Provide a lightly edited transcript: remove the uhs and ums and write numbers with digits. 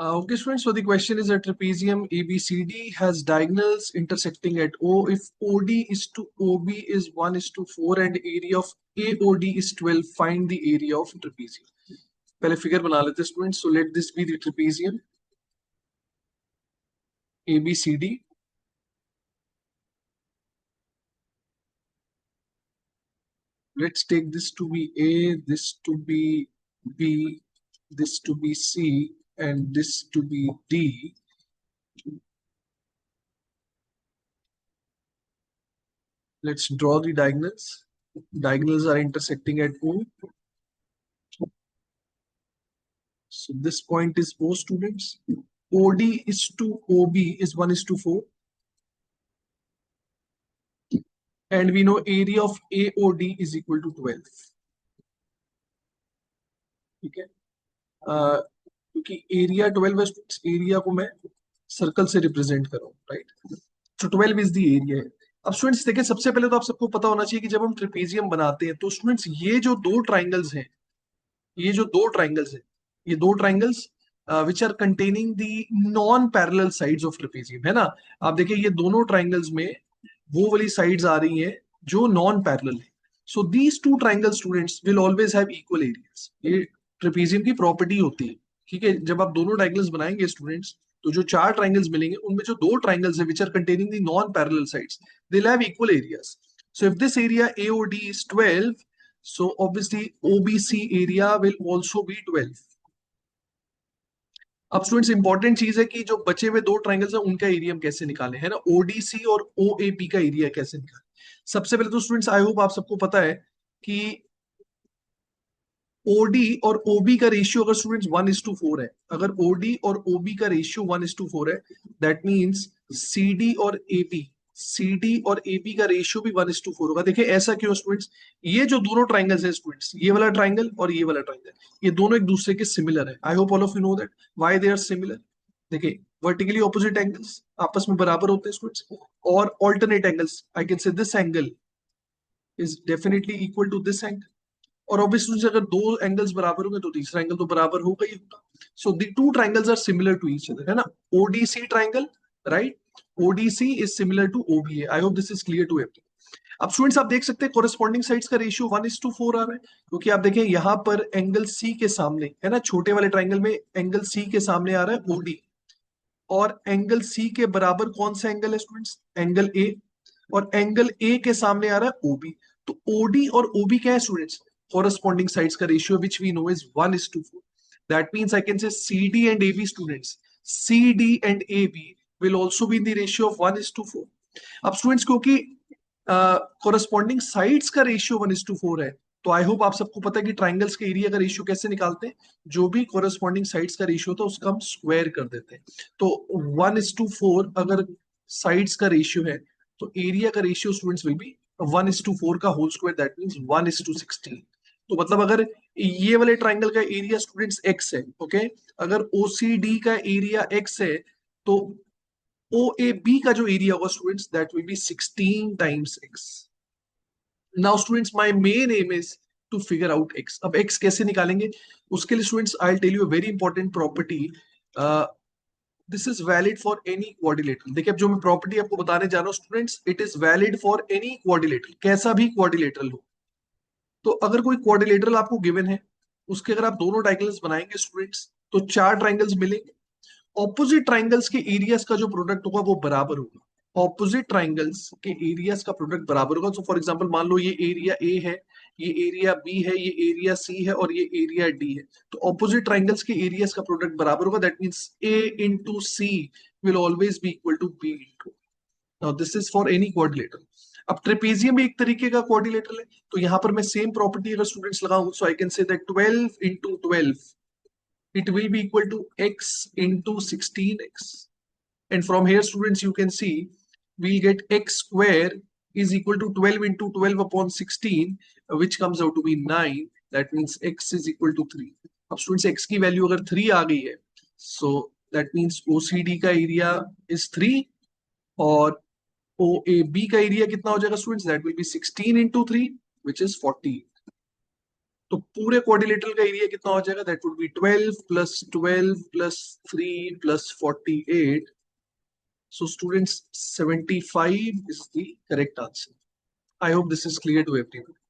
Okay, students. So the question is: a trapezium ABCD has diagonals intersecting at O. If OD is to OB is 1:4 and area of AOD is 12, find the area of trapezium. पहले figure बना लेते हैं students. So let this be the trapezium ABCD. Let's take this to be A, this to be B, this to be C, and this to be D. Let's draw the diagonals. Diagonals are intersecting at O. So this point is O, students. OD is to OB is 1:4. And we know area of AOD is equal to 12. ठीक है, क्योंकि area 12 है, area को मैं circle से represent कर रहा हूँ, राइट? तो 12 इज द एरिया है। अब स्टूडेंट्स देखिए, सबसे पहले तो आप सबको पता होना चाहिए कि जब हम ट्रेपेजियम बनाते हैं तो स्टूडेंट्स ये जो दो ट्राइंगल्स हैं, ये जो दो ट्राइंगल्स हैं, ये दो triangles which are containing the non parallel sides of trapezium, है ना? आप देखिए ये दोनों ट्राइंगल्स में वो वाली साइड्स आ रही हैं जो नॉन पैरेलल है। So these two triangle students will always have equal areas. ये ट्रेपेजियम की प्रॉपर्टी होती है, ठीक है? जब आप दोनों डायगोनल्स बनाएंगे स्टूडेंट्स, तो जो चार ट्राइंगल्स मिलेंगे उनमें जो दो ट्राइंगल्स है which are containing the non parallel sides, they will have equal areas. So if this area AOD is 12, so obviously OBC area will also be 12. अब स्टूडेंट्स इंपॉर्टेंट चीज है कि जो बचे हुए दो ट्राइंगल्स हैं उनका एरिया हम कैसे निकालें, है ना? ODC और OAP का एरिया कैसे निकालें? सबसे पहले तो स्टूडेंट्स आई होप आप सबको पता है कि OD और OB का रेशियो अगर स्टूडेंट्स 1:4 है, अगर OD और OB का रेशियो 1:4 है, दैट मींस CD और AB का रेशियो भी 1:4 होगा। देखिए ऐसा क्यों स्टूडेंट्स? ये जो दोनों ट्राइंगल्स हैं स्टूडेंट्स, ये वाला ट्राइंगल और ये वाला ट्राइंगल, ये दोनों एक दूसरे के सिमिलर है। I hope all of you know that why they are similar. देखिए वर्टिकली ऑपोजिट एंगल्स आपस में बराबर होते हैं स्टूडेंट्स, और alternate angles, I can say this angle is definitely equal to this angle, और ऑब्वियसली अगर दो एंगल्स बराबर होंगे तो तीसरा एंगल तो बराबर होगा ही होगा। So the two triangles are similar to each other, है ना? ODC triangle, right? ODC is similar to OBA। I hope this is clear to everyone. अब स्टूडेंट्स आप देख सकते हैं कोरिस्पॉन्डिंग साइड्स का रेशियो 1:4 आ रहा है, क्योंकि आप देखें यहाँ पर एंगल C के सामने, है ना, छोटे वाले ट्राइंगल में एंगल C के सामने आ रहा है OD, और एंगल C के बराबर कौन सा एंगल है स्टूडेंट्स? एंगल A, और एंगल A के सामने आ रहा है OB। तो OD और OB क्या है स्टूडेंट्स? Corresponding sides का ratio which we know is 1:4. That means I can say CD and AB students, CD and AB will also be in the ratio of 1:4. अब स्टूडेंट्स क्योंकि corresponding sides का ratio 1:4 है, तो I hope आप सबको पता है कि ट्राइंगल्स के एरिया का रेशियो कैसे निकालते हैं? जो भी corresponding sides का रेशियो होता है उसका हम स्क्वायर कर देते हैं। तो 1:4 अगर साइड्स का रेशियो है तो एरिया का रेशियो स्टूडेंट्स विल बी 1:4 का होल स्क्वायर, दैट मींस 1:16। तो मतलब अगर ये वाले ट्राइंगल का एरिया स्टूडेंट्स x है, ओके, अगर OCD का एरिया x है तो OAB का जो एरिया होगा students that will be 16 times x। Now students my main aim is to figure out x। अब x कैसे निकालेंगे? उसके लिए students I tell you a very important property, this is valid for any quadrilateral. देखिए अब जो मैं property आपको बताने जा रहा हूँ students, it is valid for any quadrilateral, कैसा भी क्वाड्रिलेटरल हो। तो अगर कोई क्वाड्रिलेटरल आपको गिवन है, उसके अगर आप दोनों डायगोनल्स बनाएंगे स्टूडेंट्स तो चार ट्राइंगल्स मिलेंगे। ऑपोजिट ट्राइंगल्स के एरियाज का जो प्रोडक्ट होगा वो बराबर होगा। ऑपोजिट ट्राइंगल्स के एरियाज का प्रोडक्ट बराबर होगा। तो फॉर एग्जांपल मान लो ये एरिया ए है, ये एरिया बी है, ये एरिया सी है और ये एरिया डी है, तो ऑपोजिट ट्राइंगल्स के एरियाज का प्रोडक्ट बराबर होगा। That means A into C will always be equal to B into. Now this is for any quadrilateral. अब ट्रेपेजियम भी एक तरीके का क्वाड्रिलेटरल है, तो यहां पर मैं सेम प्रॉपर्टी अगर स्टूडेंट्स लगाऊं, so I can say that 12 into 12 it will be equal to x into 16x, and from here students you can see we'll get x square is equal to 12 into 12 upon 16, which comes out to be 9. That means x is equal to 3. अब students x की value अगर 3 आ गई है, so that means OCD का area is 3 और OAB का area कितना हो जाएगा students? That will be 16 into 3 which is 40. तो पूरे क्वाड्रिलेटरल का एरिया कितना हो जाएगा? That would be 12 plus 12 plus 3 plus 48. So students, 75 is the correct answer. I hope this is clear to everyone.